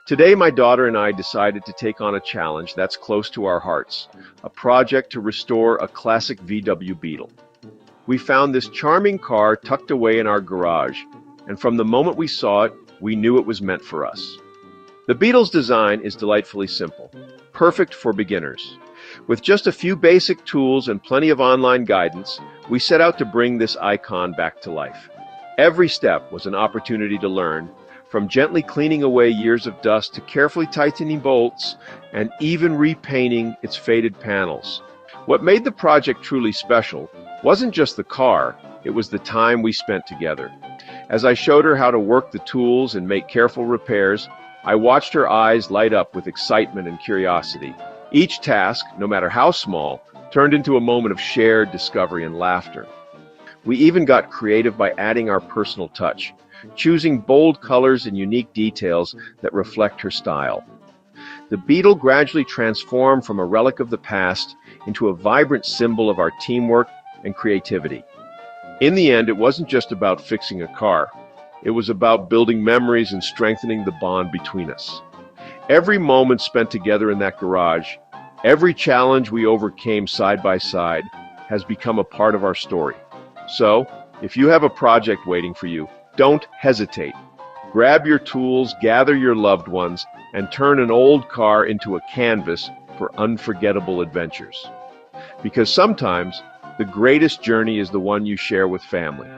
Today, my daughter and I decided to take on a challenge that's close to our hearts, a project to restore a classic VW Beetle. We found this charming car tucked away in our garage, and from the moment we saw it, we knew it was meant for us. The Beetle's design is delightfully simple, perfect for beginners. With just a few basic tools and plenty of online guidance, we set out to bring this icon back to life. Every step was an opportunity to learn, from gently cleaning away years of dust to carefully tightening bolts and even repainting its faded panels. What made the project truly special wasn't just the car, it was the time we spent together. As I showed her how to work the tools and make careful repairs, I watched her eyes light up with excitement and curiosity. Each task, no matter how small, turned into a moment of shared discovery and laughter. We even got creative by adding our personal touch, choosing bold colors and unique details that reflect her style. The Beetle gradually transformed from a relic of the past into a vibrant symbol of our teamwork and creativity. In the end, it wasn't just about fixing a car. It was about building memories and strengthening the bond between us. Every moment spent together in that garage, every challenge we overcame side by side, has become a part of our story. So, if you have a project waiting for you, don't hesitate. Grab your tools, gather your loved ones, and turn an old car into a canvas for unforgettable adventures. Because sometimes, the greatest journey is the one you share with family.